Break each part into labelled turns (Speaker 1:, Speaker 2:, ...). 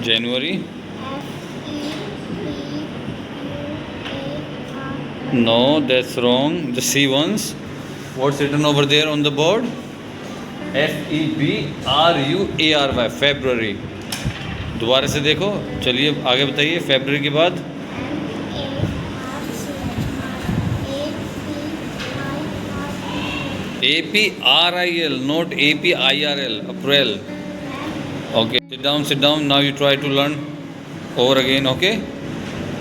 Speaker 1: January.
Speaker 2: FEBUAR.
Speaker 1: No, that's wrong. Just see once. What's written over there on the board? FEBRUARY, February. दोबारा से देखो। चलिए आगे बताइए, फेब्रुअरी के बाद APRIL, not APIRL, April. Okay, sit down. Now you try to learn over again, okay?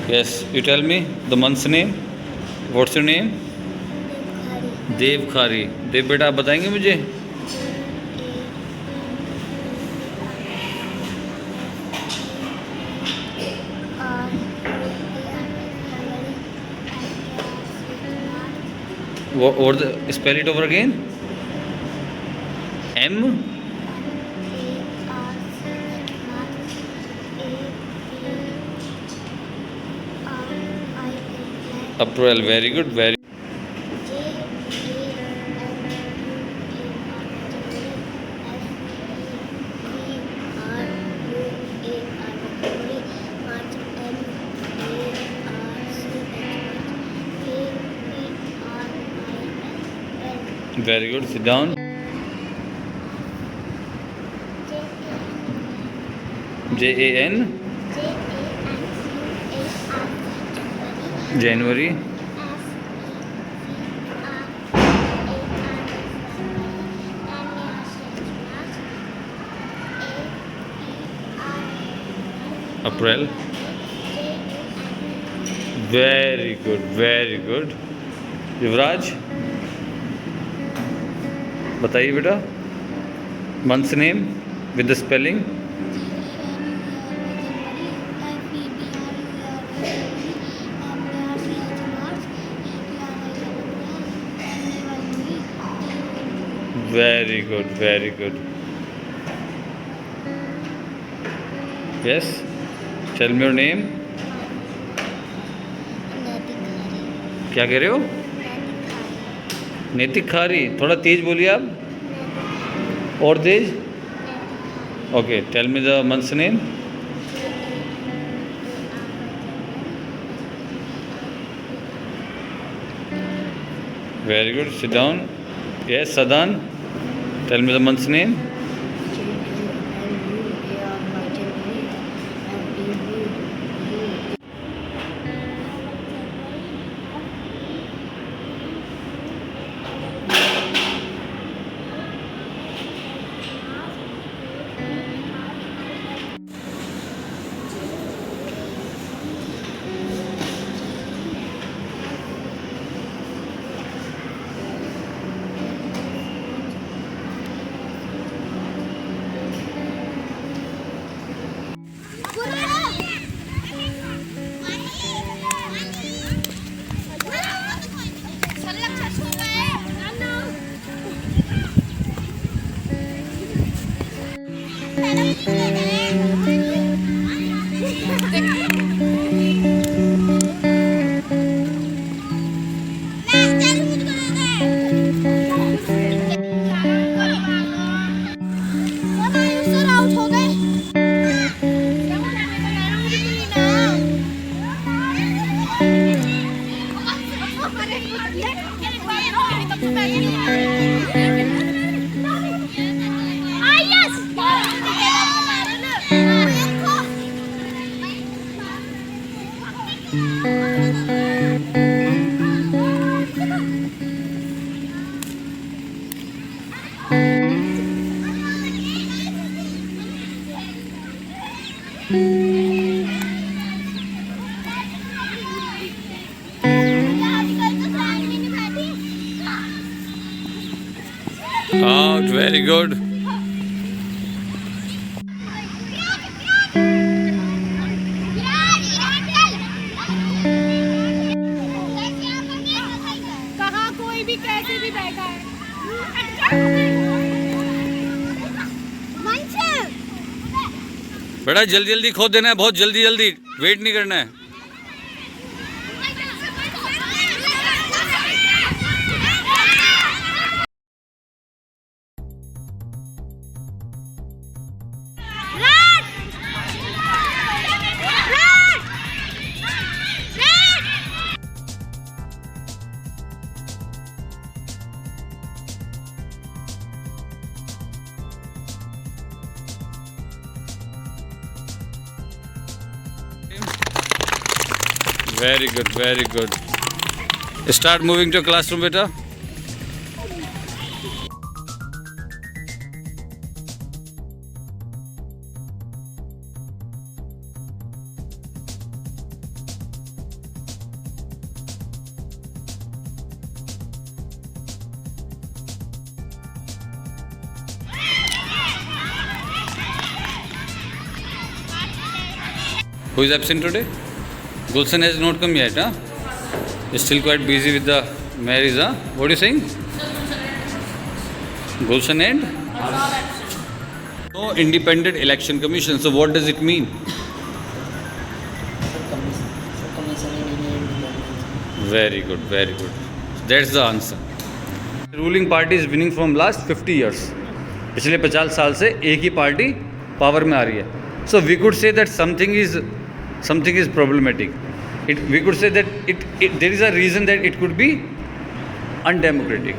Speaker 1: Yes, you tell me the month's name. What's your name? देवखारी। देव बेटा आप बताएंगे मुझे? Or the spell it over again. M. April. Very good. Very. Very good. Sit down. JAN. January. April. Very good. Very good. Yuvraj बताइए बेटा, months name with the spelling. Very good, very good. Yes, tell me your name. क्या कह रहे हो? नैतिक खारी। थोड़ा तेज बोलिए आप, और तेज। Okay, tell me the months name. Very good, sit down. Yes, Sadan, tell me the months name. Out, very good.
Speaker 2: कहाँ कोई भी कैसे भी बैठा है।
Speaker 1: बेटा जल्दी जल्दी खोद देना है, बहुत जल्दी जल्दी, वेट नहीं करना है। Very good, very good. Start moving to classroom, beta. Who is absent today? Gulshan has not come yet, huh? He's still quite busy with the marriage, huh? What are you saying? Gulshan and? No independent election commission. So what does it mean? Very good, very good. That's the answer. The ruling party is winning from last 50 years. पिछले 50 साल से एक ही party power में आ रही है. So we could say that something is problematic. We could say that there is a reason that it could be undemocratic.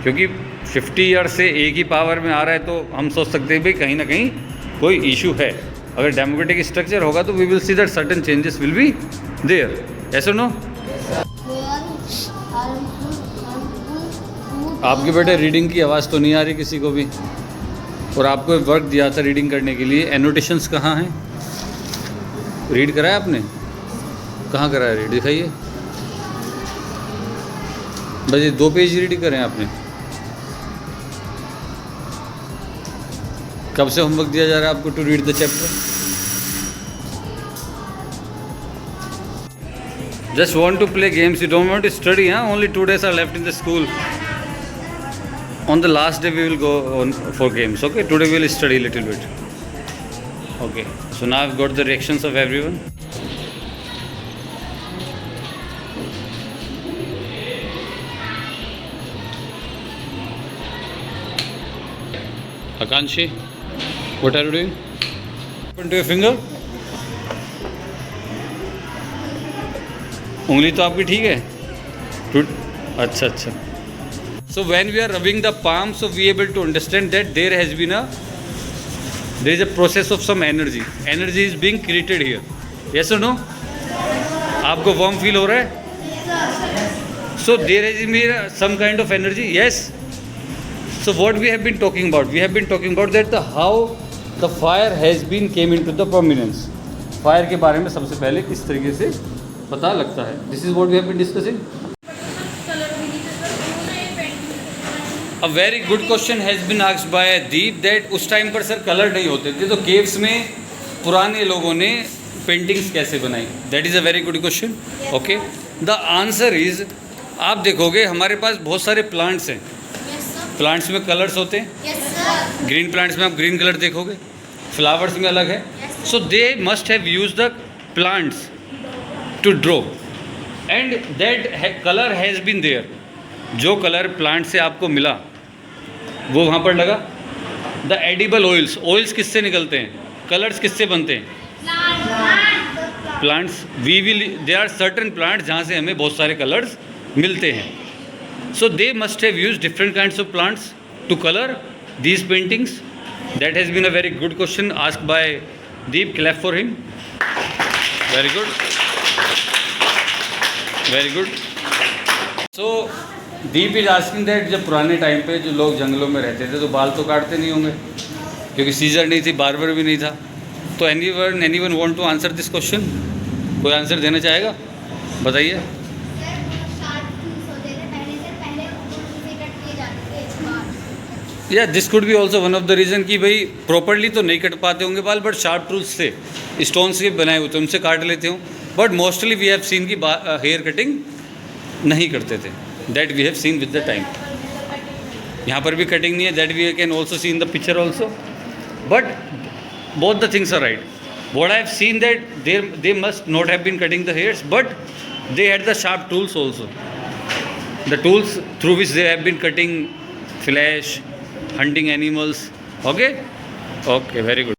Speaker 1: क्योंकि 50 year से एक ही पावर में आ रहा है तो हम सोच सकते हैं भाई कहीं ना कहीं कोई इशू है. अगर डेमोक्रेटिक स्ट्रक्चर होगा तो we will see that certain changes will be there. Yes और नो? आपके बेटे रीडिंग की आवाज़ तो नहीं आ रही किसी को भी. और आपको वर्क दिया था रीडिंग करने के लिए. एनोटेशंस कहाँ हैं? रीड कराया आपने? कहाँ कराया रीड? दिखाइए. बस ये 2 पेज रीड करें आपने. कब से होमवर्क दिया जा रहा है आपको to read the chapter? Just want to play games, you don't want to study. हाँ, only 2 days are left in the school. On the last day we will go on for games. Okay, today we will study a little bit. Okay, so now I've got the reactions of everyone. Akanshi, what are you doing? Open to your finger. उंगली तो आपकी ठीक है. अच्छा अच्छा. So when we are rubbing the palm, so we are able to understand that there is a process of some energy. Energy is being created here. Yes or no? आपको warm feel हो रहा है? So there has been some kind of energy. Yes. So what we have been talking about? We have been talking about that how the fire has been came into the prominence. Fire के बारे में सबसे पहले किस तरीके से पता लगता है. This is what we have been discussing. A very good question has been asked by Deep that उस टाइम पर सर कलर नहीं होते थे तो केव्स में पुराने लोगों ने पेंटिंग्स कैसे बनाई? That is a very good question. Okay, the answer is आप देखोगे हमारे पास बहुत सारे प्लांट्स हैं. प्लांट्स में कलर्स होते हैं. ग्रीन प्लांट्स में आप ग्रीन कलर देखोगे, फ्लावर्स में अलग है. So they must have use the plants to draw and that colour has been there. जो कलर प्लांट से आपको मिला वो वहाँ पर लगा. द एडिबल ऑयल्स किससे निकलते हैं? कलर्स किससे बनते हैं? Plants. There are certain plants जहाँ से हमें बहुत सारे कलर्स मिलते हैं. So they must have use different kinds of plants to colour these paintings. That has been a very good question asked by Deep. Clap for him. Very good, very good. So Deep is asking that जब पुराने time पे जो लोग जंगलों में रहते थे तो बाल तो काटते नहीं होंगे क्योंकि सीजर नहीं थी, बार्बर भी नहीं था. तो anyone want to answer this question? कोई आंसर देना चाहेगा? बताइए. या this could be also one of the reason कि भाई प्रॉपरली तो नहीं कट पाते होंगे बाल, बट शार्प टूल्स से स्टोन्स के बनाए हुए थे उनसे काट लेते हो. But mostly we have seen की हेयर कटिंग नहीं करते थे. That we have seen with the time. यहाँ पर भी कटिंग नहीं है. That we can also see in the picture also. But both the things are right. What I have seen that they must not have been cutting the hairs but they had the sharp tools also. The tools through which they have been cutting flesh, hunting animals. Okay, very good.